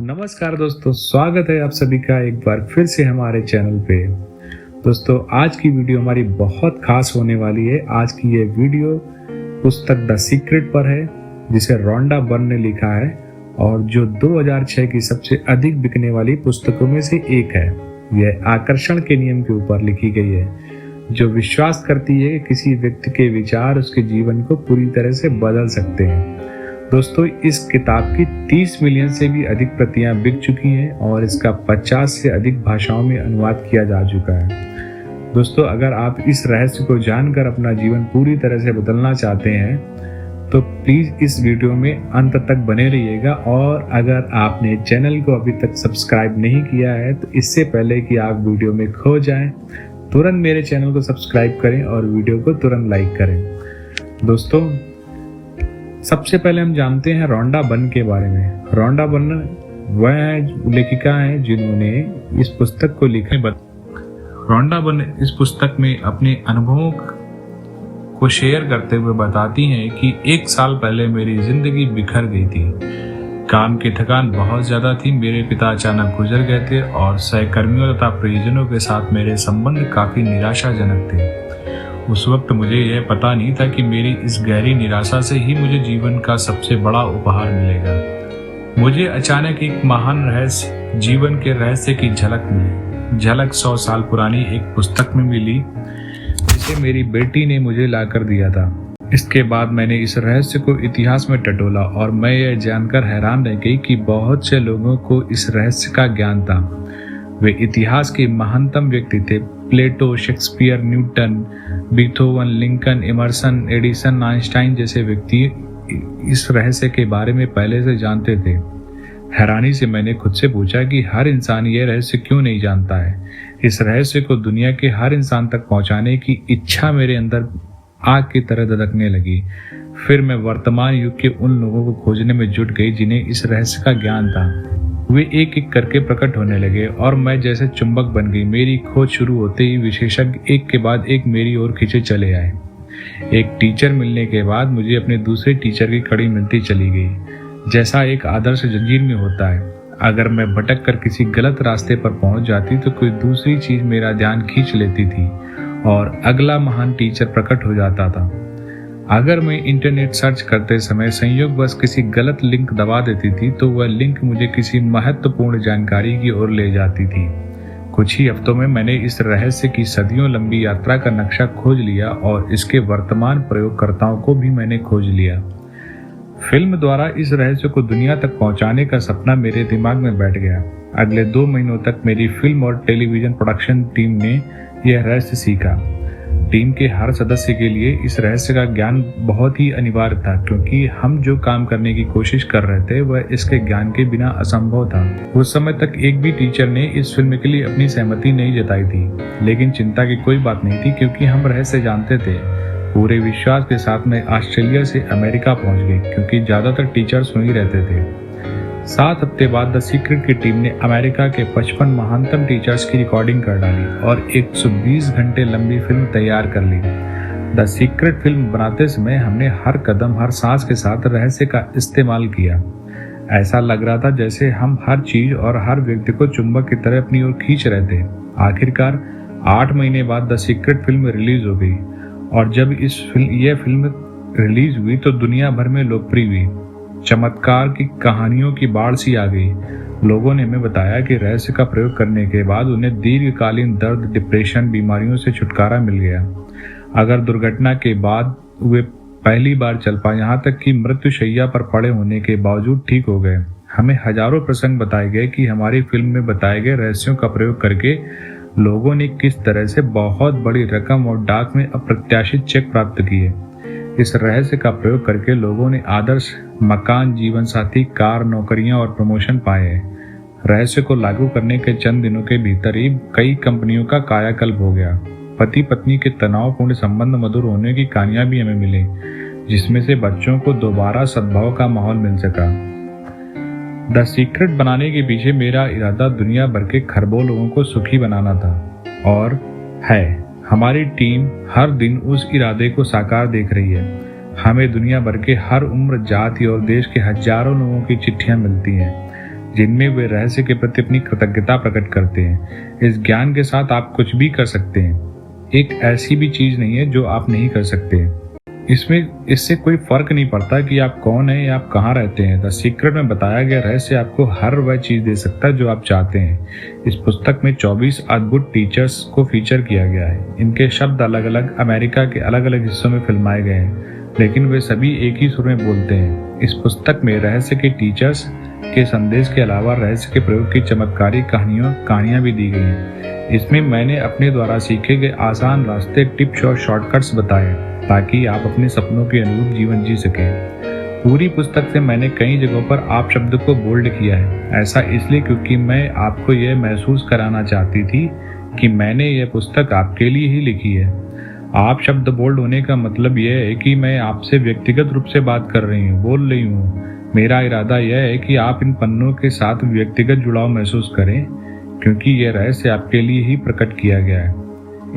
नमस्कार दोस्तों, स्वागत है आप सभी का एक बार फिर से हमारे चैनल पे। दोस्तों, आज की वीडियो हमारी बहुत खास होने वाली है। आज की ये वीडियो पुस्तक द सीक्रेट पर है, जिसे रोंडा बर्न ने लिखा है और जो 2006 की सबसे अधिक बिकने वाली पुस्तकों में से एक है। यह आकर्षण के नियम के ऊपर लिखी गई है, जो विश्वास करती है कि किसी व्यक्ति के विचार उसके जीवन को पूरी तरह से बदल सकते हैं। दोस्तों, इस किताब की 30 मिलियन से भी अधिक प्रतियां बिक चुकी हैं और इसका 50 से अधिक भाषाओं में अनुवाद किया जा चुका है। दोस्तों, अगर आप इस रहस्य को जानकर अपना जीवन पूरी तरह से बदलना चाहते हैं तो प्लीज इस वीडियो में अंत तक बने रहिएगा। और अगर आपने चैनल को अभी तक सब्सक्राइब नहीं किया है तो इससे पहले कि आप वीडियो में खो जाएं, तुरंत मेरे चैनल को सब्सक्राइब करें और वीडियो को तुरंत लाइक करें। दोस्तों, सबसे पहले हम जानते हैं रोंडा बर्न के बारे में। रोंडा बर्न वह लेखिका है जिन्होंने इस पुस्तक को लिखा। रोंडा बर्न इस पुस्तक में अपने अनुभवों को शेयर करते हुए बताती हैं कि 1 साल पहले मेरी जिंदगी बिखर गई थी। काम की थकान बहुत ज्यादा थी, मेरे पिता अचानक गुजर गए थे और सहकर्मियों तथा परिजनों के साथ मेरे संबंध काफी निराशाजनक थे। उस वक्त मुझे यह पता नहीं था कि मेरी इस गहरी निराशा से ही मुझे जीवन का सबसे बड़ा उपहार मिलेगा। मुझे अचानक एक महान रहस्य, जीवन के रहस्य की झलक मिली। झलक 100 साल पुरानी एक पुस्तक में मिली, जिसे मेरी बेटी ने मुझे लाकर दिया था। इसके बाद मैंने इस रहस्य को इतिहास में टटोला और मैं यह जानकर हैरान रह गई कि बहुत से लोगों को इस रहस्य का ज्ञान था। वे इतिहास के महानतम व्यक्ति थे। Plato, Shakespeare, Newton, Beethoven, Lincoln, Emerson, Edison, Einstein जैसे व्यक्ति इस रहस्य के बारे में पहले से जानते थे। हैरानी से मैंने खुद से पूछा कि हर इंसान यह रहस्य क्यों नहीं जानता है। इस रहस्य को दुनिया के हर इंसान तक पहुंचाने की इच्छा मेरे अंदर आग की तरह धधकने लगी। फिर मैं वर्तमान युग के उन लोगों को खोजने में जुट गई जिन्हें इस रहस्य का ज्ञान था। वे एक एक करके प्रकट होने लगे और मैं जैसे चुंबक बन गई। मेरी खोज शुरू होते ही विशेषज्ञ एक के बाद एक मेरी ओर खींचे चले आए। एक टीचर मिलने के बाद मुझे अपने दूसरे टीचर की कड़ी मिलती चली गई, जैसा एक आदर्श जंजीर में होता है। अगर मैं भटक कर किसी गलत रास्ते पर पहुंच जाती तो कोई दूसरी चीज मेरा ध्यान खींच लेती थी और अगला महान टीचर प्रकट हो जाता था। अगर मैं इंटरनेट सर्च करते समय संयोगवश किसी गलत लिंक दबा देती थी तो वह लिंक मुझे किसी महत्वपूर्ण जानकारी की ओर ले जाती थी। कुछ ही हफ्तों में मैंने इस रहस्य की सदियों लंबी यात्रा का नक्शा खोज लिया और इसके वर्तमान प्रयोगकर्ताओं को भी मैंने खोज लिया। फिल्म द्वारा इस रहस्य को दुनिया तक पहुंचाने का सपना मेरे दिमाग में बैठ गया। अगले 2 महीनों तक मेरी फिल्म और टेलीविजन प्रोडक्शन टीम ने यह रहस्य सीखा। टीम के हर सदस्य के लिए इस रहस्य का ज्ञान बहुत ही अनिवार्य था, क्योंकि हम जो काम करने की कोशिश कर रहे थे वह इसके ज्ञान के बिना असंभव था। उस समय तक एक भी टीचर ने इस फिल्म के लिए अपनी सहमति नहीं जताई थी, लेकिन चिंता की कोई बात नहीं थी क्योंकि हम रहस्य जानते थे। पूरे विश्वास के साथ मैं ऑस्ट्रेलिया से अमेरिका पहुंच गई, क्योंकि ज्यादातर टीचर्स वहीं रहते थे। 7 हफ्ते बाद द सीक्रेट की टीम ने अमेरिका के 55 महानतम टीचर्स की रिकॉर्डिंग कर डाली और 120 घंटे लंबी फिल्म तैयार कर ली। द सीक्रेट फिल्म बनाते समय हमने हर कदम, हर सांस के साथ रहस्य का इस्तेमाल किया। ऐसा लग रहा था जैसे हम हर चीज और हर व्यक्ति को चुंबक की तरह अपनी ओर खींच रहे थे। आखिरकार 8 महीने बाद द सीक्रेट फिल्म रिलीज हो गई और जब यह फिल्म रिलीज हुई तो दुनिया भर में लोकप्रिय हुई। चमत्कार की कहानियों की बाढ़ सी आ गई। लोगों ने हमें बताया कि रहस्य का प्रयोग करने के बाद उन्हें दीर्घकालीन दर्द, डिप्रेशन, बीमारियों से छुटकारा मिल गया। अगर दुर्घटना के बाद वे पहली बार चल पाए, यहाँ तक कि मृत्युशैया पर पड़े होने के बावजूद ठीक हो गए। हमें हजारों प्रसंग बताए गए कि हमारी फिल्म में बताए गए रहस्यों का प्रयोग करके लोगों ने किस तरह से बहुत बड़ी रकम और डाक में अप्रत्याशित चेक प्राप्त किए। इस रहस्य का प्रयोग करके लोगों ने आदर्श मकान, जीवन साथी, कार, नौकरियां और प्रमोशन पाए हैं। रहस्य को लागू करने के चंद दिनों के भीतर ही कई कंपनियों का कायाकल्प हो गया। पति पत्नी के तनावपूर्ण संबंध मधुर होने की कहानियां भी हमें मिली, जिसमें से बच्चों को दोबारा सद्भाव का माहौल मिल सका। द सीक्रेट बनाने के पीछे मेरा इरादा दुनिया भर के खरबों लोगों को सुखी बनाना था और है। हमारी टीम हर दिन उस इरादे को साकार देख रही है। हमें दुनिया भर के हर उम्र, जाति और देश के हजारों लोगों की चिट्ठियां मिलती हैं। जिनमें वे रहस्य के प्रति अपनी कृतज्ञता प्रकट करते हैं। इस ज्ञान के साथ आप कुछ भी कर सकते हैं। एक ऐसी भी चीज नहीं है जो आप नहीं कर सकते। इससे कोई फर्क नहीं पड़ता कि आप कौन हैं या आप कहाँ रहते हैं। द सीक्रेट में बताया गया रहस्य आपको हर वह चीज दे सकता है जो आप चाहते हैं। इस पुस्तक में 24 अद्भुत टीचर्स को फीचर किया गया है। इनके शब्द अलग अलग अमेरिका के अलग अलग हिस्सों में फिल्माए गए हैं, लेकिन वे सभी एक ही सुर में बोलते हैं। इस पुस्तक में रहस्य के टीचर्स के संदेश के अलावा रहस्य के प्रयोग की चमत्कारी कहानियां भी दी गई हैं। इसमें मैंने अपने द्वारा सीखे गए आसान रास्ते, टिप्स और शॉर्टकट्स बताए ताकि आप अपने सपनों के अनुरूप जीवन जी सकें। पूरी पुस्तक से मैंने कई जगहों पर आप शब्द को बोल्ड किया है। ऐसा इसलिए क्योंकि मैं आपको यह महसूस कराना चाहती थी कि मैंने यह पुस्तक आपके लिए ही लिखी है। आप शब्द बोल्ड होने का मतलब यह है कि मैं आपसे व्यक्तिगत रूप से बात कर रही हूँ, बोल रही हूँ। मेरा इरादा यह है कि आप इन पन्नों के साथ व्यक्तिगत जुड़ाव महसूस करें, क्योंकि यह रहस्य आपके लिए ही प्रकट किया गया है।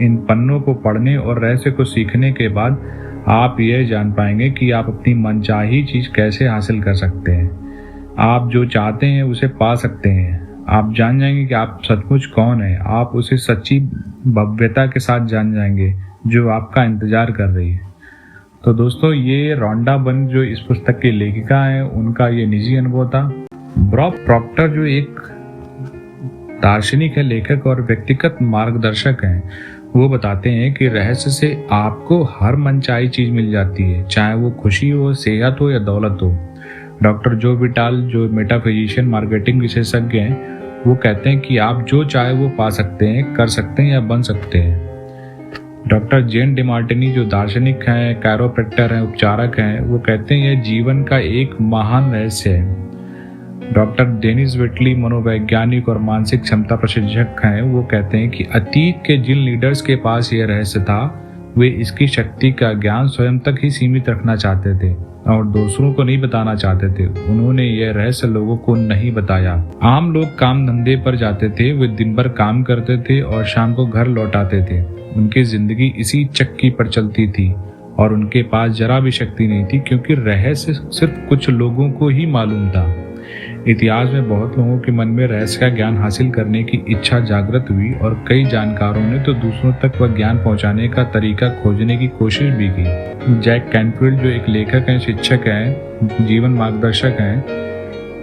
इन पन्नों को पढ़ने और रहस्य को सीखने के बाद आप यह जान पाएंगे कि आप अपनी मनचाही चीज कैसे हासिल कर सकते हैं। आप जो चाहते हैं उसे पा सकते हैं। आप जान जाएंगे कि आप सचमुच कौन है। आप उसे सच्ची भव्यता के साथ जान जाएंगे जो आपका इंतजार कर रही है। तो दोस्तों, ये रोंडा बर्न्स जो इस पुस्तक की लेखिका है, उनका ये निजी अनुभव था। बॉब प्रॉक्टर जो एक दार्शनिक है, लेखक और व्यक्तिगत मार्गदर्शक हैं, वो बताते हैं कि रहस्य से आपको हर मनचाही चीज मिल जाती है, चाहे वो खुशी हो, सेहत हो या दौलत हो। डॉक्टर जो विटाल, जो मेटाफिजिशियन मार्केटिंग विशेषज्ञ हैं, वो कहते हैं कि आप जो चाहे वो पा सकते हैं, कर सकते हैं या बन सकते हैं। डॉक्टर जेन डिमार्टिनी जो दार्शनिक हैं, कैरोप्रैक्टर हैं, उपचारक हैं, वो कहते हैं यह जीवन का एक महान रहस्य है। डॉक्टर डेनिस विटली मनोवैज्ञानिक और मानसिक क्षमता प्रशिक्षक हैं, वो कहते हैं कि अतीत के जिन लीडर्स के पास यह रहस्य था, वे इसकी शक्ति का ज्ञान स्वयं तक ही सीमित रखना चाहते थे और दूसरों को नहीं बताना चाहते थे। उन्होंने यह रहस्य लोगों को नहीं बताया। आम लोग काम धंधे पर जाते थे, वे दिन भर काम करते थे और शाम को घर लौट आते थे। उनकी जिंदगी इसी चक्की पर चलती थी और उनके पास जरा भी शक्ति नहीं थी, क्योंकि रहस्य सिर्फ कुछ लोगों को ही मालूम था। इतिहास में बहुत लोगों के मन में रहस्य का ज्ञान हासिल करने की इच्छा जागृत हुई और कई जानकारों ने तो दूसरों तक वह ज्ञान पहुंचाने का तरीका खोजने की कोशिश भी की। जैक कैनफील्ड जो एक लेखक हैं, शिक्षक हैं, जीवन मार्गदर्शक हैं,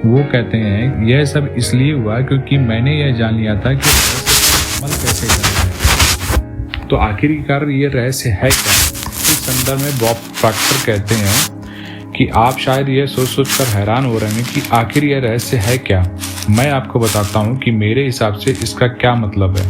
वो कहते हैं यह सब इसलिए हुआ क्योंकि मैंने यह जान लिया था कि अमल कैसे करना है। तो आखिरकार ये रहस्य है क्या? इस संदर्भ में बॉब प्रॉक्टर कहते हैं कि आप शायद यह सोच कर हैरान हो रहे हैं कि आखिर यह रहस्य है क्या। मैं आपको बताता हूं कि मेरे हिसाब से इसका क्या मतलब है।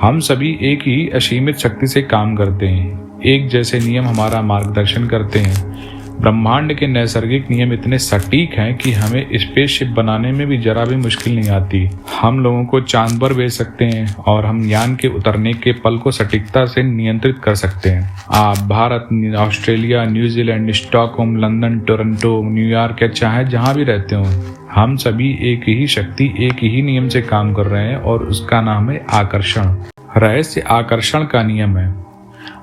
हम सभी एक ही असीमित शक्ति से काम करते हैं। एक जैसे नियम हमारा मार्गदर्शन करते हैं। ब्रह्मांड के नैसर्गिक नियम इतने सटीक हैं कि हमें स्पेसशिप बनाने में भी जरा भी मुश्किल नहीं आती। हम लोगों को चांद पर भेज सकते हैं और हम यान के उतरने के पल को सटीकता से नियंत्रित कर सकते हैं। आप Bharat, Australia, New Zealand, Stockholm, London, Toronto, New York या चाहे जहां भी रहते हो, हम सभी एक ही शक्ति, एक ही नियम से काम कर रहे हैं और उसका नाम है आकर्षण। रहस्य आकर्षण का नियम है।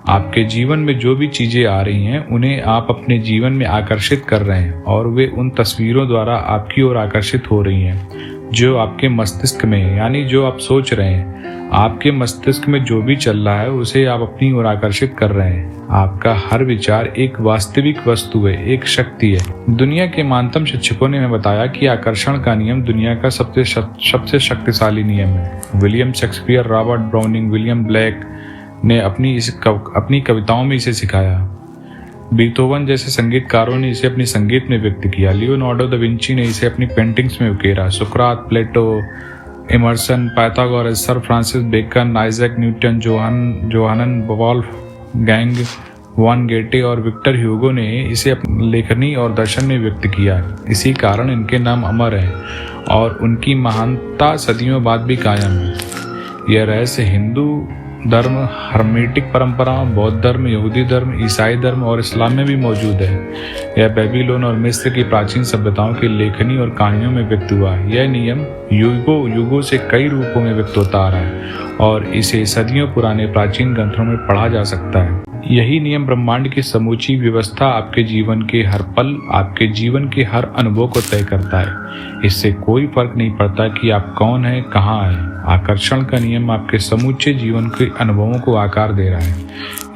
आपके जीवन में जो भी चीजें आ रही हैं, उन्हें आप अपने जीवन में आकर्षित कर रहे हैं और वे उन तस्वीरों द्वारा आपकी ओर आकर्षित हो रही हैं जो आपके मस्तिष्क में है, यानी जो आप सोच रहे हैं। आपके मस्तिष्क में जो भी चल रहा है उसे आप अपनी ओर आकर्षित कर रहे हैं। आपका हर विचार एक वास्तविक वस्तु है, एक शक्ति है। दुनिया के महानतम शिक्षकों ने हमें बताया कि आकर्षण का नियम दुनिया का सबसे शक्तिशाली नियम है। William Shakespeare, Robert browning, William black ने अपनी कविताओं में इसे सिखाया। बीथोवन जैसे संगीतकारों ने इसे अपनी संगीत में व्यक्त किया। लियोनार्डो दा विंची ने इसे अपनी पेंटिंग्स में उकेरा। सुकरात, Plato, Emerson, Pythagoras, Sir Francis Bacon, Isaac Newton, Johann Wolfgang von Goethe और विक्टर ह्यूगो ने इसे अपनी लेखनी और दर्शन में व्यक्त किया। इसी कारण इनके नाम अमर हैं और उनकी महानता सदियों बाद भी कायम है। यह रहस्य हिंदू धर्म, हर्मेटिक परंपरा, बौद्ध धर्म, यहूदी धर्म, ईसाई धर्म और इस्लाम में भी मौजूद है। यह बेबीलोन और मिस्र की प्राचीन सभ्यताओं की लेखनी और कहानियों में व्यक्त हुआ है। यह नियम युगों से कई रूपों में व्यक्त होता आ रहा है और इसे सदियों पुराने प्राचीन ग्रंथों में पढ़ा जा सकता है। यही नियम ब्रह्मांड की समूची व्यवस्था आपके जीवन के हर पल, आपके जीवन के हर अनुभव को तय करता है। इससे कोई फर्क नहीं पड़ता कि आप कौन हैं, कहाँ हैं। आकर्षण का नियम आपके समूचे जीवन के अनुभवों को आकार दे रहा है।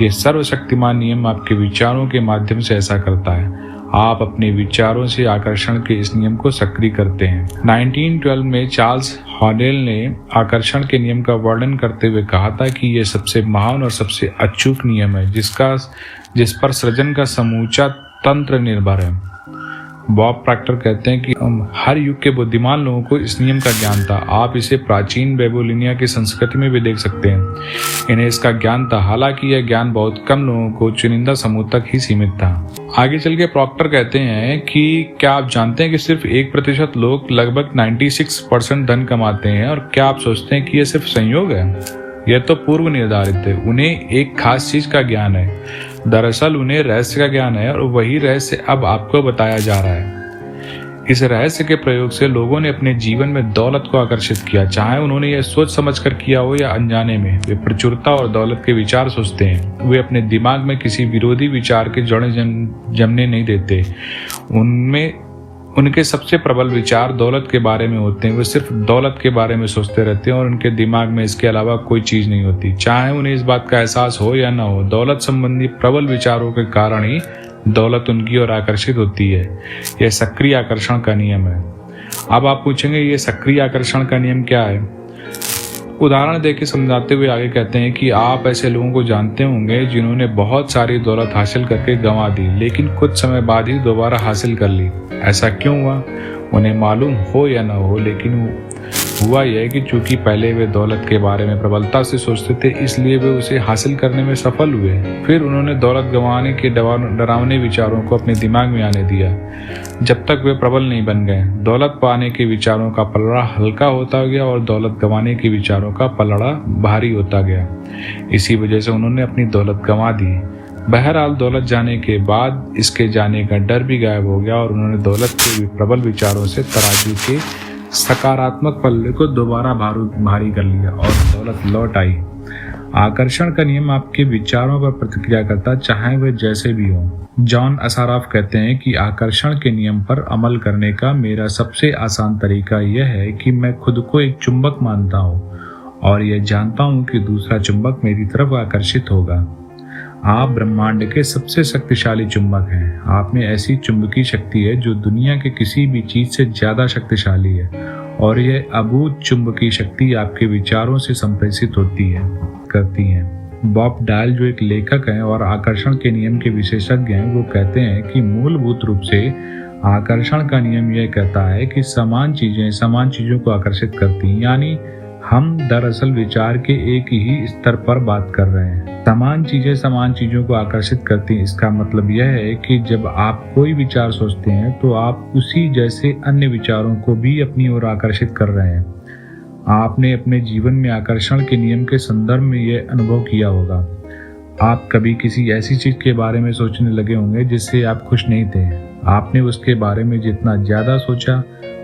यह सर्वशक्तिमान नियम आपके विचारों के माध्यम से ऐसा करता है। आप अपने विचारों से आकर्षण के इस नियम को सक्रिय करते हैं। 1912 में चार्ल्स हॉडेल ने आकर्षण के नियम का वर्णन करते हुए कहा था कि यह सबसे महान और सबसे अचूक नियम है जिस पर सृजन का समूचा तंत्र निर्भर है। बॉब प्रॉक्टर कहते हैं कि हर युग के बुद्धिमान लोगों को इस नियम का ज्ञान था। आप इसे प्राचीन बेबीलोनिया की संस्कृति में भी देख सकते हैं। इन्हें इसका ज्ञान था, हालांकि यह ज्ञान बहुत कम लोगों को चुनिंदा समूह तक ही सीमित था। आगे चल के प्रॉक्टर कहते हैं कि क्या आप जानते हैं कि सिर्फ 1% लोग लगभग 96% धन कमाते हैं, और क्या आप सोचते हैं कि यह सिर्फ संयोग है? यह तो पूर्व निर्धारित है। उन्हें एक खास चीज का ज्ञान है। दरअसल उन्हें रहस्य का ज्ञान है, और वही रहस्य अब आपको बताया जा रहा है। इस रहस्य के प्रयोग से लोगों ने अपने जीवन में दौलत को आकर्षित किया, चाहे उन्होंने यह सोच समझकर किया हो या अनजाने में। वे प्रचुरता और दौलत के विचार सोचते हैं। वे अपने दिमाग में किसी विरोधी विचार के जड़ें जमने नहीं देते। उनके सबसे प्रबल विचार दौलत के बारे में होते हैं। वे सिर्फ दौलत के बारे में सोचते रहते हैं, और उनके दिमाग में इसके अलावा कोई चीज नहीं होती, चाहे उन्हें इस बात का एहसास हो या ना हो। दौलत संबंधी प्रबल विचारों के कारण ही दौलत उनकी ओर आकर्षित होती है। यह सक्रिय आकर्षण का नियम है। अब आप पूछेंगे, यह सक्रिय आकर्षण का नियम क्या है? उदाहरण देके समझाते हुए आगे कहते हैं कि आप ऐसे लोगों को जानते होंगे जिन्होंने बहुत सारी दौलत हासिल करके गंवा दी, लेकिन कुछ समय बाद ही दोबारा हासिल कर ली। ऐसा क्यों हुआ? उन्हें मालूम हो या ना हो, लेकिन हुआ यह कि चूंकि पहले वे दौलत के बारे में प्रबलता से सोचते थे, इसलिए वे उसे हासिल करने में सफल हुए। फिर उन्होंने दौलत गंवाने के डरावने विचारों को अपने दिमाग में आने दिया जब तक वे प्रबल नहीं बन गए। दौलत पाने के विचारों का पलड़ा हल्का होता गया और दौलत गंवाने के विचारों का पलड़ा भारी होता गया। इसी वजह से उन्होंने अपनी दौलत गंवा दी। बहरहाल दौलत जाने के बाद इसके जाने का डर भी गायब हो गया, और उन्होंने दौलत के प्रबल विचारों से तराजू के सकारात्मक पल्ले को दोबारा भारी कर लिया और दौलत लौट आई। आकर्षण का नियम आपके विचारों पर प्रतिक्रिया करता, चाहे वे जैसे भी हों। जॉन असाराफ कहते हैं कि आकर्षण के नियम पर अमल करने का मेरा सबसे आसान तरीका यह है कि मैं खुद को एक चुंबक मानता हूँ और यह जानता हूँ कि दूसरा चुंबक मेरी तरफ आकर्षित होगा। आप ब्रह्मांड के सबसे शक्तिशाली चुंबक हैं। आप में ऐसी चुंबकीय शक्ति है जो दुनिया के किसी भी चीज से ज्यादा शक्तिशाली है, और यह अभूत चुंबकीय शक्ति आपके विचारों से संप्रेषित करती है। बॉब डायल, जो एक लेखक हैं और आकर्षण के नियम के विशेषज्ञ हैं, वो कहते हैं कि मूलभूत रूप से आकर्षण का नियम यह कहता है कि समान चीजें समान चीजों को आकर्षित करती हैं, यानी हम दरअसल विचार के एक ही स्तर पर बात कर रहे हैं। समान चीजें समान चीजों को आकर्षित करती हैं। इसका मतलब यह है कि जब आप कोई विचार सोचते हैं तो आप उसी जैसे अन्य विचारों को भी अपनी ओर आकर्षित कर रहे हैं। आपने अपने जीवन में आकर्षण के नियम के संदर्भ में यह अनुभव किया होगा। आप कभी किसी ऐसी चीज के बारे में सोचने लगे होंगे जिससे आप खुश नहीं थे। आपने उसके बारे में जितना ज्यादा सोचा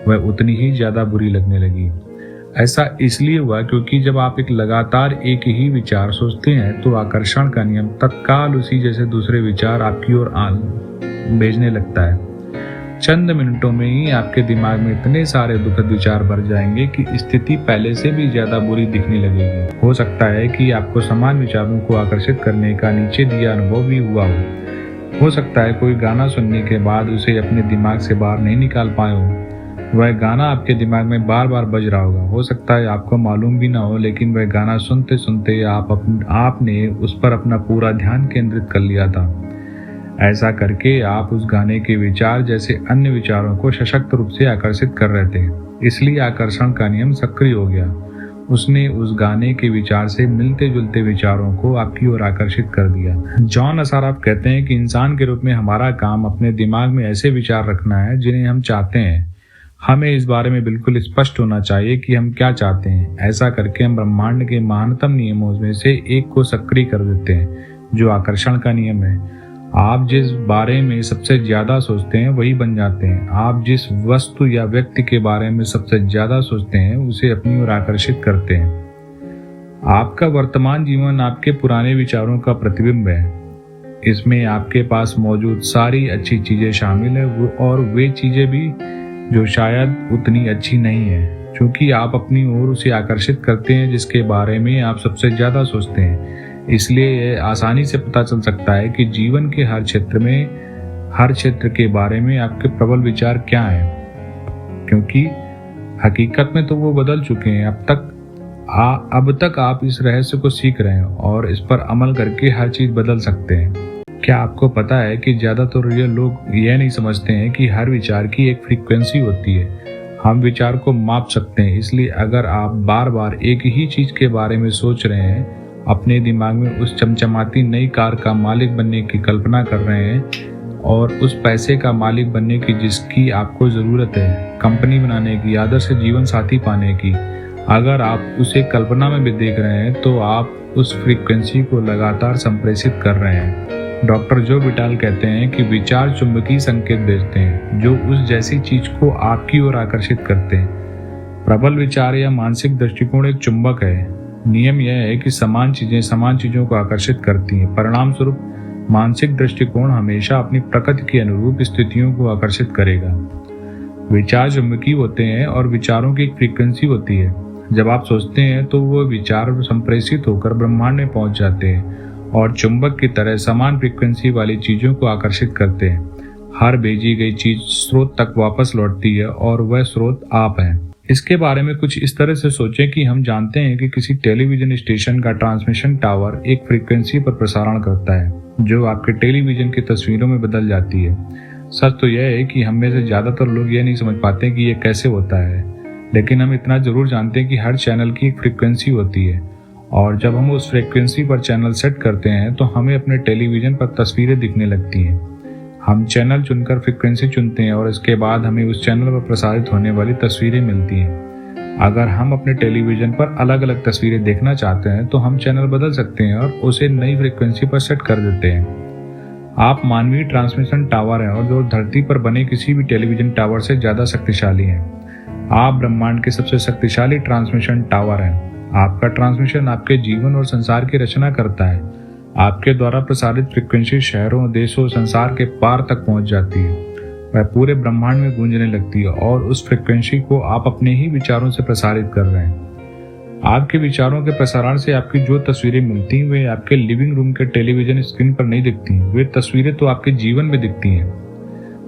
वह उतनी ही ज्यादा बुरी लगने लगी। ऐसा इसलिए हुआ क्योंकि जब आप एक लगातार एक ही विचार सोचते हैं तो आकर्षण का नियम तत्काल उसी जैसे दूसरे विचार आपकी ओर भेजने लगता है। चंद मिनटों में ही आपके दिमाग में इतने सारे दुखद विचार भर जाएंगे कि स्थिति पहले से भी ज्यादा बुरी दिखने लगेगी। हो सकता है कि आपको समान विचारों को आकर्षित करने का नीचे दिया अनुभव भी हुआ हो सकता है कोई गाना सुनने के बाद उसे अपने दिमाग से बाहर नहीं निकाल पाए हो। वह गाना आपके दिमाग में बार बार बज रहा होगा। हो सकता है आपको मालूम भी ना हो, लेकिन वह गाना सुनते सुनते आपने उस पर अपना पूरा ध्यान केंद्रित कर लिया था। ऐसा करके आप उस गाने के विचार जैसे अन्य विचारों को सशक्त रूप से आकर्षित कर रहे थे। इसलिए आकर्षण का नियम सक्रिय हो गया। उसने उस गाने के विचार से मिलते जुलते विचारों को आपकी ओर आकर्षित कर दिया। जॉन असाराफ कहते हैं कि इंसान के रूप में हमारा काम अपने दिमाग में ऐसे विचार रखना है जिन्हें हम चाहते हैं। हमें इस बारे में बिल्कुल स्पष्ट होना चाहिए कि हम क्या चाहते हैं। ऐसा करके हम ब्रह्मांड के महानतम नियमों में से एक को सक्रिय कर देते हैं, जो आकर्षण का नियम है। आप जिस बारे में सबसे ज्यादा सोचते हैं वही बन जाते हैं। आप जिस वस्तु या व्यक्ति के बारे में सबसे ज्यादा सोचते हैं उसे अपनी ओर आकर्षित करते हैं। आपका वर्तमान जीवन आपके पुराने विचारों का प्रतिबिंब है। इसमें आपके पास मौजूद सारी अच्छी चीजें शामिल है और वे चीजें भी जो शायद उतनी अच्छी नहीं है, क्योंकि आप अपनी ओर उसे आकर्षित करते हैं जिसके बारे में आप सबसे ज्यादा सोचते हैं। इसलिए यह आसानी से पता चल सकता है कि जीवन के हर क्षेत्र के बारे में आपके प्रबल विचार क्या हैं, क्योंकि हकीकत में तो वो बदल चुके हैं। अब तक आप इस रहस्य को सीख रहे हैं और इस पर अमल करके हर चीज बदल सकते हैं। क्या आपको पता है कि ज्यादातर ये लोग यह नहीं समझते हैं कि हर विचार की एक फ्रीक्वेंसी होती है। हम विचार को माप सकते हैं, इसलिए अगर आप बार बार एक ही चीज के बारे में सोच रहे हैं, अपने दिमाग में उस चमचमाती नई कार का मालिक बनने की कल्पना कर रहे हैं और उस पैसे का मालिक बनने की जिसकी आपको जरूरत है, कंपनी बनाने की, आदर्श जीवन साथी पाने की, अगर आप उसे कल्पना में भी देख रहे हैं तो आप उस फ्रीक्वेंसी को लगातार संप्रेषित कर रहे हैं। डॉक्टर जो विटाल कहते हैं कि विचार चुंबकीय संकेत भेजते हैं जो उस जैसी चीज को आपकी ओर आकर्षित करते हैं। प्रबल विचार या मानसिक दृष्टिकोण एक चुंबक है। नियम यह है कि समान चीजें समान चीजों को आकर्षित करती हैं। परिणाम स्वरूप मानसिक दृष्टिकोण हमेशा अपनी प्रकृति के अनुरूप स्थितियों को आकर्षित करेगा। विचार चुंबकीय होते हैं और विचारों की एक फ्रीक्वेंसी होती है। जब आप सोचते हैं तो वो विचार संप्रेषित होकर ब्रह्मांड में पहुंच जाते हैं और चुंबक की तरह समान फ्रीक्वेंसी वाली चीजों को आकर्षित करते हैं। हर भेजी गई चीज स्रोत तक वापस लौटती है और वह स्रोत आप हैं। इसके बारे में कुछ इस तरह से सोचें कि हम जानते हैं कि किसी टेलीविजन स्टेशन का ट्रांसमिशन टावर एक फ्रीक्वेंसी पर प्रसारण करता है जो आपके टेलीविजन की तस्वीरों में बदल जाती है। सच तो यह है कि हम में से ज्यादातर लोग यह नहीं समझ पाते कि यह कैसे होता है, लेकिन हम इतना जरूर जानते हैं कि हर चैनल की एक फ्रीक्वेंसी होती है और जब हम उस फ्रीक्वेंसी पर चैनल सेट करते हैं तो हमें अपने टेलीविजन पर तस्वीरें दिखने लगती हैं। हम चैनल चुनकर फ्रीक्वेंसी चुनते हैं और इसके बाद हमें उस चैनल पर प्रसारित होने वाली तस्वीरें मिलती हैं। अगर हम अपने टेलीविजन पर अलग अलग तस्वीरें देखना चाहते हैं तो हम चैनल बदल सकते हैं और उसे नई फ्रीक्वेंसी पर सेट कर देते हैं। आप मानवीय ट्रांसमिशन टावर हैं और जो धरती पर बने किसी भी टेलीविजन टावर से ज्यादा शक्तिशाली हैं। आप ब्रह्मांड के सबसे शक्तिशाली ट्रांसमिशन टावर हैं। आपका ट्रांसमिशन आपके जीवन और संसार की रचना करता है। आपके द्वारा प्रसारित फ्रीक्वेंसी शहरों, देशों, संसार के पार तक पहुंच जाती है। वह पूरे ब्रह्मांड में गूंजने लगती है और उस फ्रीक्वेंसी को आप अपने ही विचारों से प्रसारित कर रहे हैं। आपके विचारों के प्रसारण से आपकी जो तस्वीरें मिलती हैं वे आपके लिविंग रूम के टेलीविजन स्क्रीन पर नहीं दिखती। वे तस्वीरें तो आपके जीवन में दिखती हैं।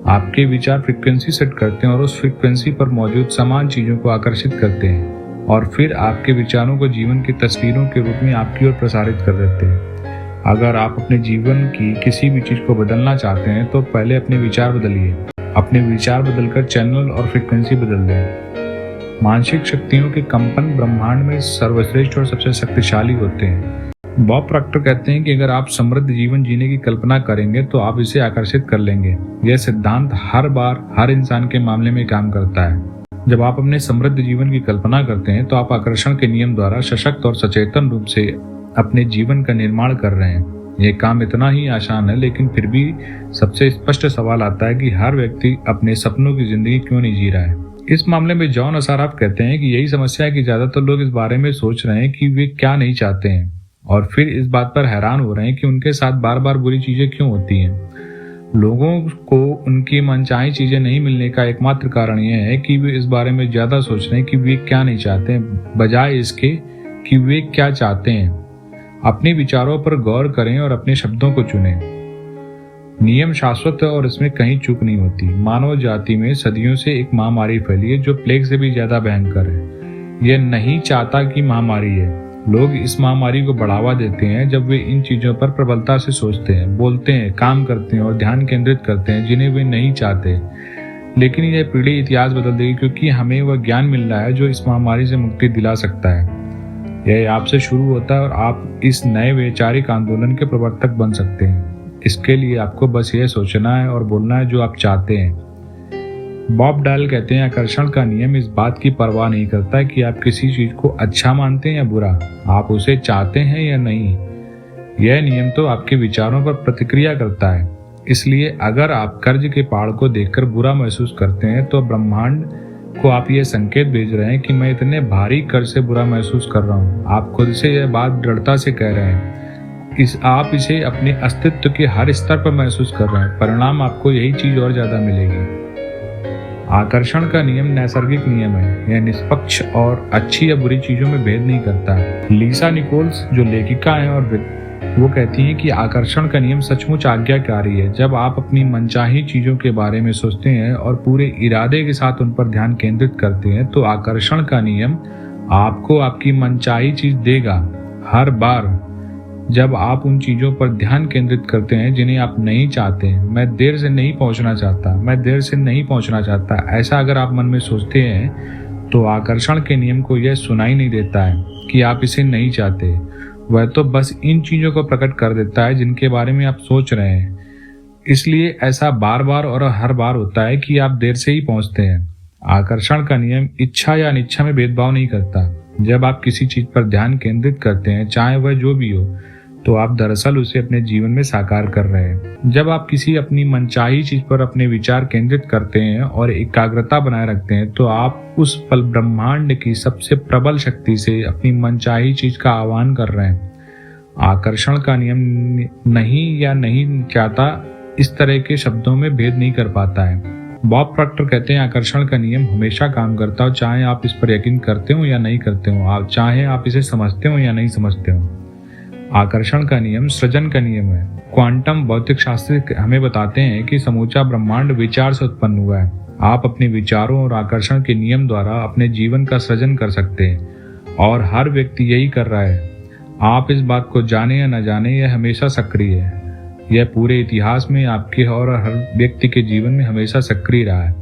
आपके विचार फ्रीक्वेंसी सेट करते हैं और उस फ्रीक्वेंसी पर मौजूद समान चीजों को आकर्षित करते हैं और फिर आपके विचारों को जीवन की तस्वीरों के रूप में आपकी ओर प्रसारित कर देते हैं। अगर आप अपने जीवन की किसी भी चीज को बदलना चाहते हैं तो पहले अपने विचार बदलिए। अपने विचार बदलकर चैनल और फ्रीक्वेंसी बदल दें। मानसिक शक्तियों के कंपन ब्रह्मांड में सर्वश्रेष्ठ और सबसे शक्तिशाली होते हैं। बॉब प्रॉक्टर कहते हैं कि अगर आप समृद्ध जीवन जीने की कल्पना करेंगे तो आप इसे आकर्षित कर लेंगे। यह सिद्धांत हर बार हर इंसान के मामले में काम करता है। जब आप अपने समृद्ध जीवन की कल्पना करते हैं तो आप आकर्षण के नियम द्वारा सशक्त और सचेतन रूप से अपने जीवन का निर्माण कर रहे हैं। यह काम इतना ही आसान है, लेकिन फिर भी सबसे स्पष्ट सवाल आता है कि हर व्यक्ति अपने सपनों की जिंदगी क्यों नहीं जी रहा है। इस मामले में जॉन असाराफ कहते हैं कि यही समस्या है कि ज्यादातर लोग इस बारे में सोच रहे हैं कि वे क्या नहीं चाहते हैं और फिर इस बात पर हैरान हो रहे हैं कि उनके साथ बार बार बुरी चीजें क्यों होती हैं। लोगों को उनकी मनचाही चीजें नहीं मिलने का एकमात्र कारण यह है कि वे इस बारे में ज्यादा सोच रहे हैं कि वे क्या नहीं चाहते हैं, बजाय इसके कि वे क्या चाहते हैं। अपने विचारों पर गौर करें और अपने शब्दों को चुनें। नियम शाश्वत है और इसमें कहीं चूक नहीं होती। मानव जाति में सदियों से एक महामारी फैली है जो प्लेग से भी ज्यादा भयंकर है। यह नहीं चाहता कि महामारी है। लोग इस महामारी को बढ़ावा देते हैं जब वे इन चीजों पर प्रबलता से सोचते हैं, बोलते हैं, काम करते हैं और ध्यान केंद्रित करते हैं जिन्हें वे नहीं चाहते। लेकिन यह पीढ़ी इतिहास बदल देगी, क्योंकि हमें वह ज्ञान मिल रहा है जो इस महामारी से मुक्ति दिला सकता है। यह आपसे शुरू होता है और आप इस नए वैचारिक आंदोलन के प्रवर्तक बन सकते हैं। इसके लिए आपको बस यह सोचना है और बोलना है जो आप चाहते हैं। बॉब डायल कहते हैं, आकर्षण का नियम इस बात की परवाह नहीं करता कि आप किसी चीज को अच्छा मानते हैं या बुरा, आप उसे चाहते हैं या नहीं। यह नियम तो आपके विचारों पर प्रतिक्रिया करता है। इसलिए अगर आप कर्ज के पहाड़ को देखकर बुरा महसूस करते हैं तो ब्रह्मांड को आप यह संकेत भेज रहे हैं कि मैं इतने भारी कर्ज से बुरा महसूस कर रहा हूँ। आप खुद से यह बात दृढ़ता से कह रहे हैं। आप इसे अपने अस्तित्व के हर स्तर पर महसूस कर रहे हैं। परिणाम आपको यही चीज और ज्यादा मिलेगी। आकर्षण का नियम नैसर्गिक नियम है। यह निष्पक्ष और अच्छी या बुरी चीजों में भेद नहीं करता। लीसा निकोल्स जो लेखिका हैं और वो कहती हैं कि आकर्षण का नियम सचमुच आज्ञाकारी है। जब आप अपनी मनचाही चीजों के बारे में सोचते हैं और पूरे इरादे के साथ उन पर ध्यान केंद्रित करते हैं तो आकर्षण का नियम आपको आपकी मनचाही चीज देगा। हर बार जब आप उन चीजों पर ध्यान केंद्रित करते हैं जिन्हें आप नहीं चाहते, मैं देर से नहीं पहुंचना चाहता, मैं देर से नहीं पहुंचना चाहता, ऐसा अगर आप मन में सोचते हैं तो आकर्षण के नियम को यह सुनाई नहीं देता है कि आप इसे नहीं चाहते। वह तो बस इन चीजों को प्रकट कर देता है जिनके बारे में आप सोच रहे हैं। इसलिए ऐसा बार बार और हर बार होता है कि आप देर से ही पहुंचते हैं। आकर्षण का नियम इच्छा या अनिच्छा में भेदभाव नहीं करता। जब आप किसी चीज पर ध्यान केंद्रित करते हैं, चाहे वह जो भी हो, तो आप दरअसल उसे अपने जीवन में साकार कर रहे हैं। जब आप किसी अपनी मनचाही चीज पर अपने विचार केंद्रित करते हैं और एकाग्रता बनाए रखते हैं तो आप उस पल ब्रह्मांड की सबसे प्रबल शक्ति से अपनी मनचाही चीज का आह्वान कर रहे हैं। आकर्षण का नियम नहीं या नहीं चाहता इस तरह के शब्दों में भेद नहीं कर पाता है। बॉब प्रॉक्टर कहते हैं आकर्षण का नियम हमेशा काम करता हो, चाहे आप इस पर यकीन करते हो या नहीं करते हो, आप चाहे आप इसे समझते हो या नहीं समझते हो। आकर्षण का नियम सृजन का नियम है। क्वांटम भौतिक शास्त्र हमें बताते हैं कि समूचा ब्रह्मांड विचार से उत्पन्न हुआ है। आप अपने विचारों और आकर्षण के नियम द्वारा अपने जीवन का सृजन कर सकते हैं और हर व्यक्ति यही कर रहा है। आप इस बात को जाने या न जाने, यह हमेशा सक्रिय है। यह पूरे इतिहास में आपके और हर व्यक्ति के जीवन में हमेशा सक्रिय रहा है।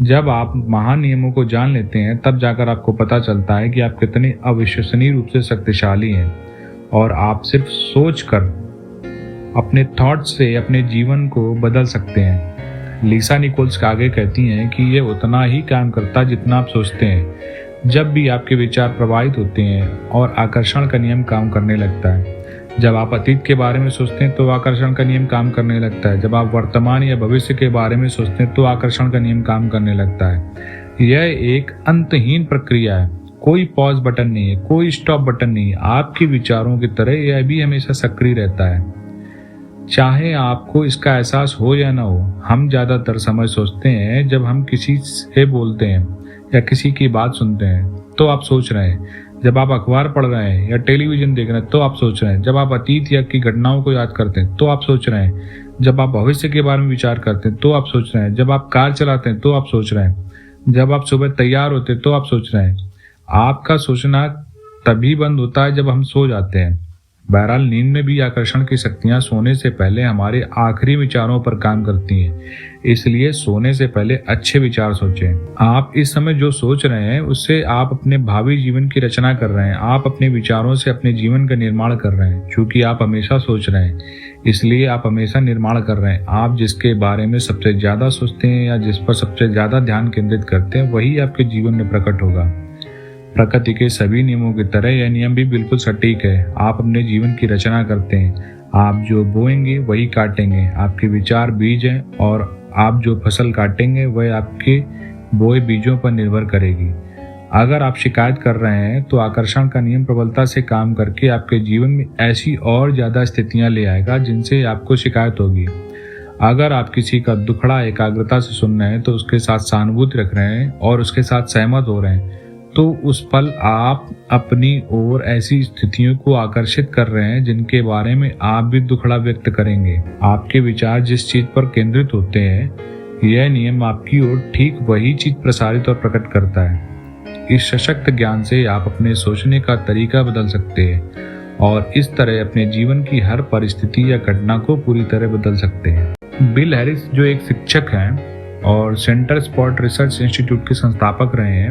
जब आप महान नियमों को जान लेते हैं तब जाकर आपको पता चलता है कि आप कितने अविश्वसनीय रूप से शक्तिशाली हैं और आप सिर्फ सोच कर अपने थॉट्स से अपने जीवन को बदल सकते हैं। लीसा निकोल्स आगे कहती हैं कि यह उतना ही काम करता जितना आप सोचते हैं। जब भी आपके विचार प्रभावित होते हैं और आकर्षण का नियम काम करने लगता है। जब आप अतीत के बारे में सोचते हैं तो आकर्षण का नियम काम करने लगता है। जब आप वर्तमान या भविष्य के बारे में सोचते हैं तो आकर्षण का नियम काम करने लगता है। यह एक अंतहीन प्रक्रिया है। कोई पॉज बटन नहीं है, कोई स्टॉप बटन नहीं है। आपके विचारों की तरह यह भी हमेशा सक्रिय रहता है, चाहे आपको इसका एहसास हो या ना हो। हम ज्यादातर समय सोचते हैं जब हम किसी से बोलते हैं या किसी की बात सुनते हैं तो आप सोच रहे हैं। जब आप अखबार पढ़ रहे हैं या टेलीविजन देख रहे हैं तो आप सोच रहे हैं। जब आप अतीत या की घटनाओं को याद करते हैं तो आप सोच रहे हैं। जब आप भविष्य के बारे में विचार करते हैं तो आप सोच रहे हैं। जब आप कार चलाते हैं तो आप सोच रहे हैं। जब आप सुबह तैयार होते हैं तो आप सोच रहे हैं। आपका सोचना तभी बंद होता है जब हम सो जाते हैं। बहरहाल नींद में भी आकर्षण की शक्तियां सोने से पहले हमारे आखिरी विचारों पर काम करती हैं। इसलिए सोने से पहले अच्छे विचार सोचें। आप इस समय जो सोच रहे हैं उससे आप अपने भावी जीवन की रचना कर रहे हैं। आप अपने विचारों से अपने जीवन का निर्माण कर रहे हैं। क्योंकि आप हमेशा सोच रहे हैं इसलिए आप हमेशा निर्माण कर रहे हैं। आप जिसके बारे में सबसे ज्यादा सोचते हैं या जिस पर सबसे ज्यादा ध्यान केंद्रित करते हैं वही आपके जीवन में प्रकट होगा। प्रकृति के सभी नियमों की तरह यह नियम भी बिल्कुल सटीक है। आप अपने जीवन की रचना करते हैं। आप जो बोएंगे वही काटेंगे। आपके विचार बीज हैं और आप जो फसल काटेंगे वह आपके बोए बीजों पर निर्भर करेगी। अगर आप शिकायत कर रहे हैं तो आकर्षण का नियम प्रबलता से काम करके आपके जीवन में ऐसी और ज्यादा स्थितियां ले आएगा जिनसे आपको शिकायत होगी। अगर आप किसी का दुखड़ा एकाग्रता से सुन रहे हैं तो उसके साथ सहानुभूति रख रहे हैं और उसके साथ सहमत हो रहे हैं तो उस पल आप अपनी ओर ऐसी स्थितियों को आकर्षित कर रहे हैं जिनके बारे में आप भी दुखड़ा व्यक्त करेंगे। आपके विचार जिस चीज पर केंद्रित होते हैं यह नियम आपकी ओर ठीक वही चीज प्रसारित और प्रकट करता है। इस सशक्त ज्ञान से आप अपने सोचने का तरीका बदल सकते हैं और इस तरह अपने जीवन की हर परिस्थिति या घटना को पूरी तरह बदल सकते हैं। बिल हैरिस जो एक शिक्षक हैं और सेंटर स्पॉट रिसर्च इंस्टीट्यूट के संस्थापक रहे हैं,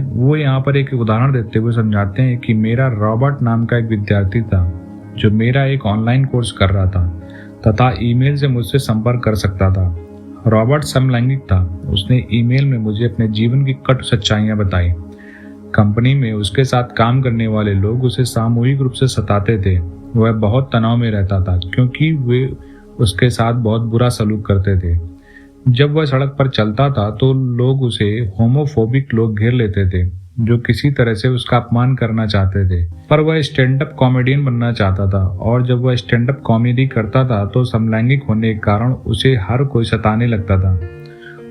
वो यहाँ पर एक उदाहरण देते हुए समझाते हैं कि मेरा रॉबर्ट नाम का एक विद्यार्थी था जो मेरा एक ऑनलाइन कोर्स कर रहा था तथा ईमेल से मुझसे संपर्क कर सकता था। रॉबर्ट समलैंगिक था। उसने ईमेल में मुझे अपने जीवन की कटु सच्चाइयां बताई। कंपनी में उसके साथ काम करने वाले लोग उसे सामूहिक रूप से सताते थे। वह बहुत तनाव में रहता था क्योंकि वे उसके साथ बहुत बुरा सलूक करते थे। जब वह सड़क पर चलता था तो लोग उसे होमोफोबिक लोग घेर लेते थे। जो किसी तरह से उसका अपमान करना चाहते थे। पर वह स्टैंड अप कॉमेडियन बनना चाहता था, और जब वह स्टैंड अप कॉमेडी करता था तो समलैंगिक होने के कारण उसे हर कोई सताने लगता था।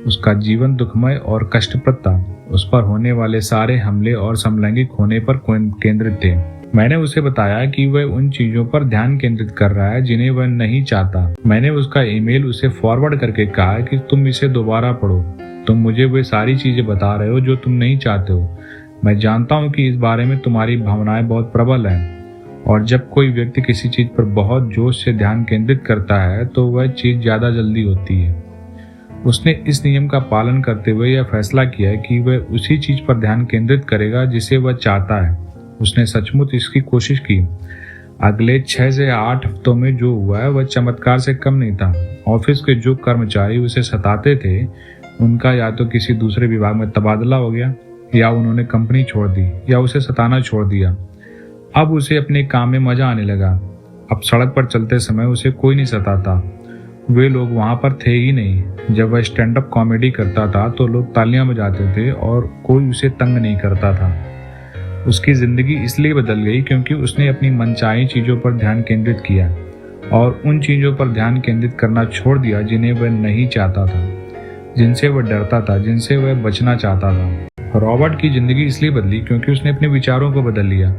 उसका जीवन दुखमय और कष्टप्रद था। उस पर होने वाले सारे हमले और समलैंगिक होने पर केंद्रित थे। मैंने उसे बताया कि वह उन चीजों पर ध्यान केंद्रित कर रहा है जिन्हें वह नहीं चाहता। मैंने उसका ईमेल उसे फॉरवर्ड करके कहा कि तुम इसे दोबारा पढ़ो। तुम मुझे वे सारी चीजें बता रहे हो जो तुम नहीं चाहते हो। मैं जानता हूँ कि इस बारे में तुम्हारी भावनाएं बहुत प्रबल हैं, और जब कोई व्यक्ति किसी चीज पर बहुत जोश से ध्यान केंद्रित करता है तो वह चीज ज्यादा जल्दी होती है। उसने इस नियम का पालन करते हुए यह फैसला किया है कि वह उसी चीज पर ध्यान केंद्रित करेगा जिसे वह चाहता है। उसने सचमुच इसकी कोशिश की। अगले 6 से 8 हफ्तों में जो हुआ है वह चमत्कार से कम नहीं था। ऑफिस के जो कर्मचारी उसे सताते थे, उनका या तो किसी दूसरे विभाग में तबादला हो गया, या उन्होंने कंपनी छोड़ दी, या उसे सताना छोड़ दिया। अब उसे अपने काम में मजा आने लगा। अब सड़क पर चलते समय उसे कोई नहीं सताता। वे लोग वहां पर थे ही नहीं। जब वह स्टैंड अप कॉमेडी करता था तो लोग तालियां बजाते थे और कोई उसे तंग नहीं करता था। उसकी जिंदगी इसलिए बदल गई क्योंकि उसने अपनी मनचाही चीजों पर ध्यान केंद्रित किया और उन चीजों पर ध्यान केंद्रित करना छोड़ दिया जिन्हें वह नहीं चाहता था, जिनसे वह डरता था, जिनसे वह बचना चाहता था। रॉबर्ट की जिंदगी इसलिए बदली क्योंकि उसने अपने विचारों को बदल लिया।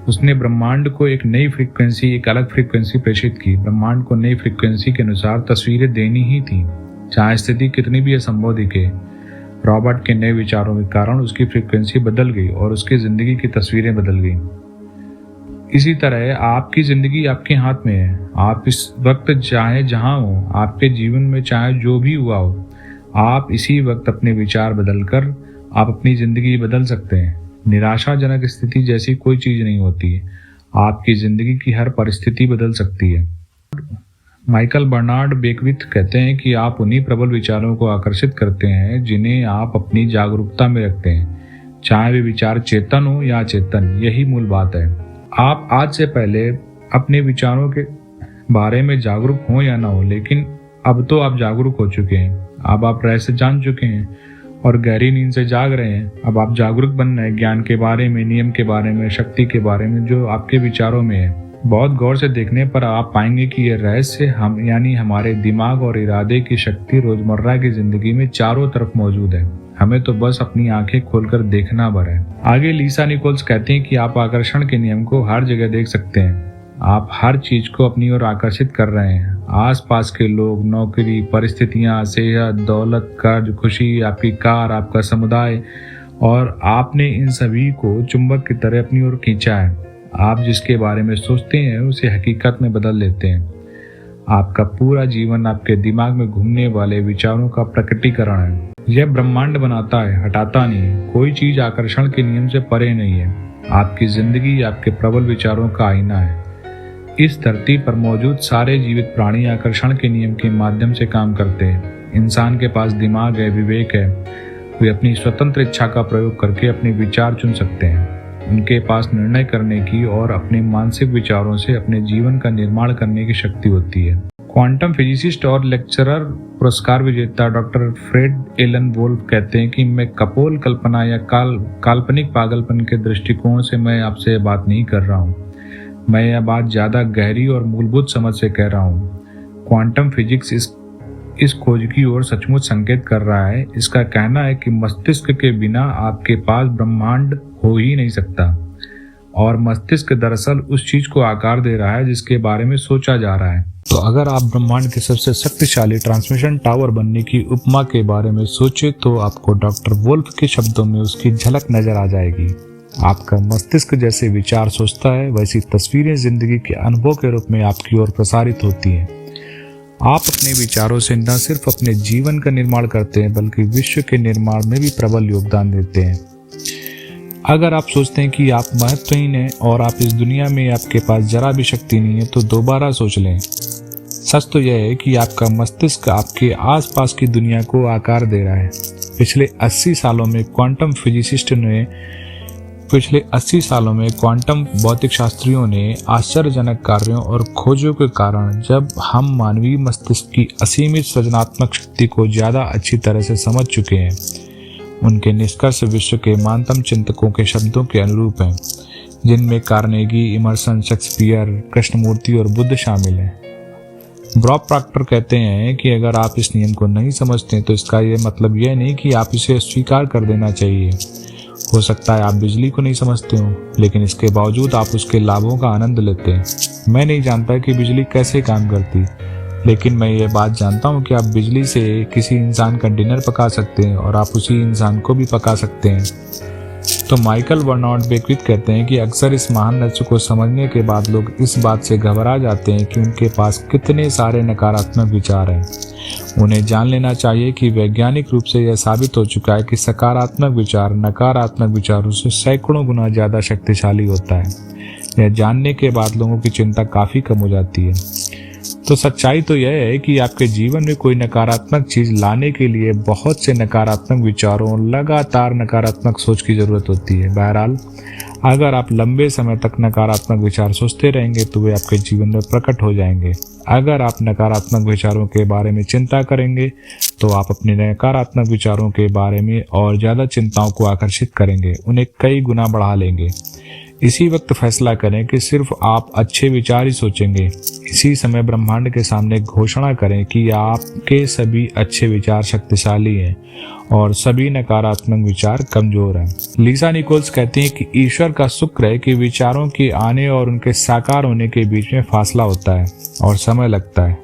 उसने ब्रह्मांड को एक नई फ्रीक्वेंसी, एक अलग फ्रीक्वेंसी प्रेषित की। ब्रह्मांड को नई फ्रीक्वेंसी के अनुसार तस्वीरें देनी ही थी, चाहे स्थिति कितनी भी असंभव दिखे। रॉबर्ट के नए विचारों के कारण उसकी फ्रीक्वेंसी बदल गई और उसकी जिंदगी की तस्वीरें बदल गई। इसी तरह आपकी जिंदगी आपके हाथ में है। आप इस वक्त चाहे जहां हो, आपके जीवन में चाहे जो भी हुआ हो, आप इसी वक्त अपने विचार बदलकर आप अपनी जिंदगी बदल सकते हैं। निराशाजनक स्थिति जैसी कोई चीज नहीं होती है। आपकी जिंदगी की हर परिस्थिति बदल सकती है। माइकल बर्नार्ड बेकविथ कहते हैं कि आप उन्हीं प्रबल विचारों को आकर्षित करते हैं जिन्हें आप अपनी जागरूकता में रखते हैं, चाहे वे विचार चेतन हो या अचेतन। यही मूल बात है। आप आज से पहले अपने विचारों के बारे में जागरूक हो या ना हो, लेकिन अब तो आप जागरूक हो चुके हैं। अब आप रहस्य जान चुके हैं और गहरी नींद से जाग रहे हैं। अब आप जागरूक बन रहे हैं ज्ञान के बारे में, नियम के बारे में, शक्ति के बारे में जो आपके विचारों में है। बहुत गौर से देखने पर आप पाएंगे कि यह रहस्य हम यानी हमारे दिमाग और इरादे की शक्ति रोजमर्रा की जिंदगी में चारों तरफ मौजूद है। हमें तो बस अपनी आंखें खोलकर देखना भर है। आगे लिसा निकोल्स कहते हैं कि आप आकर्षण के नियम को हर जगह देख सकते हैं। आप हर चीज को अपनी ओर आकर्षित कर रहे हैं। आसपास के लोग, नौकरी, परिस्थितियां, सेहत, दौलत, कर्ज, खुशी, आपकी कार, आपका समुदाय, और आपने इन सभी को चुंबक की तरह अपनी ओर खींचा है। आप जिसके बारे में सोचते हैं उसे हकीकत में बदल लेते हैं। आपका पूरा जीवन आपके दिमाग में घूमने वाले विचारों का प्रकटीकरण है। यह ब्रह्मांड बनाता है, हटाता नहीं। कोई चीज आकर्षण के नियम से परे नहीं है। आपकी जिंदगी आपके प्रबल विचारों का आईना है। इस धरती पर मौजूद सारे जीवित प्राणी आकर्षण के नियम के माध्यम से काम करते हैं। इंसान के पास दिमाग है, विवेक है। वे अपनी स्वतंत्र इच्छा का प्रयोग करके अपने विचार चुन सकते हैं। उनके पास निर्णय करने की और अपने मानसिक विचारों से अपने जीवन का निर्माण करने की शक्ति होती है। क्वांटम फिजिसिस्ट और लेक्चरर पुरस्कार विजेता डॉक्टर फ्रेड एलन वोल्फ कहते हैं कि मैं कपोल कल्पना या काल्पनिक पागलपन के दृष्टिकोण से मैं आपसे यह बात नहीं कर रहा हूँ। मैं यह बात ज्यादा गहरी और मूलभूत समझ से कह रहा हूँ। क्वांटम फिजिक्स इस खोज की ओर सचमुच संकेत कर रहा है। इसका कहना है कि मस्तिष्क के बिना आपके पास ब्रह्मांड हो ही नहीं सकता, और मस्तिष्क दरअसल उस चीज को आकार दे रहा है जिसके बारे में सोचा जा रहा है। तो अगर आप ब्रह्मांड के सबसे शक्तिशाली ट्रांसमिशन टावर बनने की उपमा के बारे में सोचे तो आपको डॉक्टर वोल्फ के शब्दों में उसकी झलक नजर आ जाएगी। आपका मस्तिष्क जैसे विचार सोचता है वैसी तस्वीरें जिंदगी के अनुभव के रूप में आपकी ओर प्रसारित होती हैं। आप अपने विचारों से न सिर्फ अपने जीवन का निर्माण करते हैं बल्कि विश्व के निर्माण में भी प्रबल योगदान देते हैं। अगर आप सोचते हैं कि आप महत्वहीन हैं और आप इस दुनिया में आपके पास जरा भी शक्ति नहीं है तो दोबारा सोच लें। सच तो यह है कि आपका मस्तिष्क आपके आसपास की दुनिया को आकार दे रहा है। पिछले 80 सालों में क्वांटम भौतिक शास्त्रियों ने आश्चर्यजनक कार्यों और खोजों के कारण जब हम मानवीय मस्तिष्क की असीमित सृजनात्मक शक्ति को ज्यादा अच्छी तरह से समझ चुके हैं उनके निष्कर्ष विश्व के महानतम चिंतकों के शब्दों के अनुरूप हैं, जिनमें कार्नेगी, इमर्सन, शेक्सपियर, कृष्णमूर्ति और बुद्ध शामिल हैं। बॉब प्रॉक्टर कहते हैं कि अगर आप इस नियम को नहीं समझते तो इसका यह मतलब यह नहीं कि आप इसे स्वीकार कर देना चाहिए। हो सकता है आप बिजली को नहीं समझते हो, लेकिन इसके बावजूद आप उसके लाभों का आनंद लेते हैं। मैं नहीं जानता कि बिजली कैसे काम करती, लेकिन मैं ये बात जानता हूँ कि आप बिजली से किसी इंसान का डिनर पका सकते हैं और आप उसी इंसान को भी पका सकते हैं। तो माइकल बर्नार्ड बेक्विथ कहते हैं कि अक्सर इस महान रहस्य को समझने के बाद लोग इस बात से घबरा जाते हैं कि उनके पास कितने सारे नकारात्मक विचार हैं। उन्हें जान लेना चाहिए कि वैज्ञानिक रूप से यह साबित हो चुका है कि सकारात्मक विचार नकारात्मक विचारों से सैकड़ों गुना ज़्यादा शक्तिशाली होता है। यह जानने के बाद लोगों की चिंता काफ़ी कम हो जाती है। तो सच्चाई तो यह है कि आपके जीवन में कोई नकारात्मक चीज लाने के लिए बहुत से नकारात्मक विचारों, लगातार नकारात्मक सोच की जरूरत होती है। बहरहाल, अगर आप लंबे समय तक नकारात्मक विचार सोचते रहेंगे तो वे आपके जीवन में प्रकट हो जाएंगे। अगर आप नकारात्मक विचारों के बारे में चिंता करेंगे तो आप अपने नकारात्मक विचारों के बारे में और ज्यादा चिंताओं को आकर्षित करेंगे, उन्हें कई गुना बढ़ा लेंगे। इसी वक्त फैसला करें कि सिर्फ आप अच्छे विचार ही सोचेंगे। इसी समय ब्रह्मांड के सामने घोषणा करें कि आपके सभी अच्छे विचार शक्तिशाली हैं और सभी नकारात्मक विचार कमजोर हैं। लीसा निकोल्स कहती हैं कि ईश्वर का शुक्र है कि विचारों के आने और उनके साकार होने के बीच में फासला होता है और समय लगता है।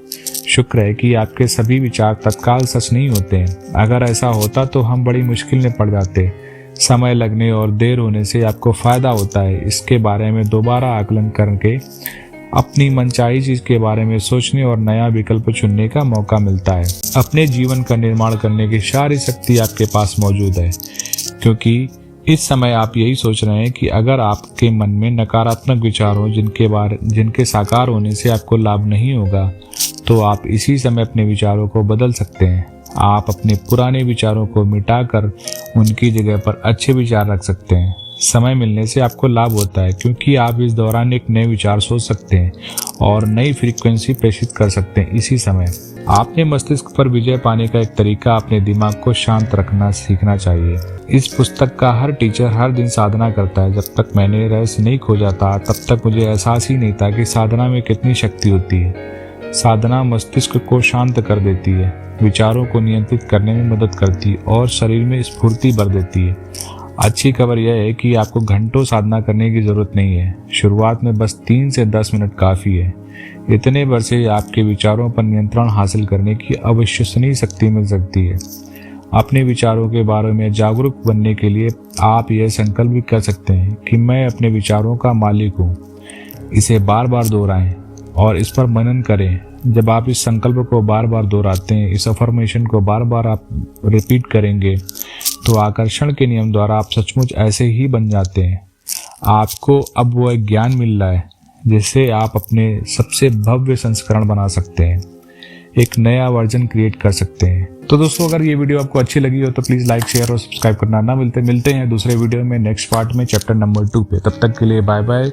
शुक्र है कि आपके सभी विचार तत्काल सच नहीं होते हैं। अगर ऐसा होता तो हम बड़ी मुश्किल में पड़ जाते। समय लगने और देर होने से आपको फायदा होता है। इसके बारे में दोबारा आकलन करके अपनी मनचाही चीज के बारे में सोचने और नया विकल्प चुनने का मौका मिलता है। अपने जीवन का निर्माण करने की सारी शक्ति आपके पास मौजूद है, क्योंकि इस समय आप यही सोच रहे हैं कि अगर आपके मन में नकारात्मक विचार हो जिनके साकार होने से आपको लाभ नहीं होगा, तो आप इसी समय अपने विचारों को बदल सकते हैं। आप अपने पुराने विचारों को मिटाकर उनकी जगह पर अच्छे विचार रख सकते हैं। समय मिलने से आपको लाभ होता है, क्योंकि आप इस दौरान एक नए विचार सोच सकते हैं और नई फ्रीक्वेंसी प्रेषित कर सकते हैं। इसी समय आपने मस्तिष्क पर विजय पाने का एक तरीका अपने दिमाग को शांत रखना सीखना चाहिए। इस पुस्तक का हर टीचर हर दिन साधना करता है। जब तक मैंने रहस्य नहीं खोजा था, तब तक मुझे एहसास ही नहीं था कि साधना में कितनी शक्ति होती है। साधना मस्तिष्क को शांत कर देती है, विचारों को नियंत्रित करने में मदद करती है और शरीर में स्फूर्ति भर देती है। अच्छी खबर यह है कि आपको घंटों साधना करने की जरूरत नहीं है। शुरुआत में बस 3 से 10 मिनट काफी है। इतने भर से आपके विचारों पर नियंत्रण हासिल करने की अविश्वसनीय शक्ति मिल सकती है। अपने विचारों के बारे में जागरूक बनने के लिए आप यह संकल्प भी कर सकते हैं कि मैं अपने विचारों का मालिक हूँ। इसे बार बार दोहराएं और इस पर मनन करें। जब आप इस संकल्प को बार बार दोहराते हैं, इस अफर्मेशन को बार बार आप रिपीट करेंगे, तो आकर्षण के नियम द्वारा आप सचमुच ऐसे ही बन जाते हैं। आपको अब वो एक ज्ञान मिल रहा है जिससे आप अपने सबसे भव्य संस्करण बना सकते हैं, एक नया वर्जन क्रिएट कर सकते हैं। तो दोस्तों, अगर ये वीडियो आपको अच्छी लगी हो तो प्लीज लाइक, शेयर और सब्सक्राइब करना ना मिलते हैं दूसरे वीडियो में नेक्स्ट पार्ट में चैप्टर नंबर 2 पे। तब तक के लिए बाय बाय।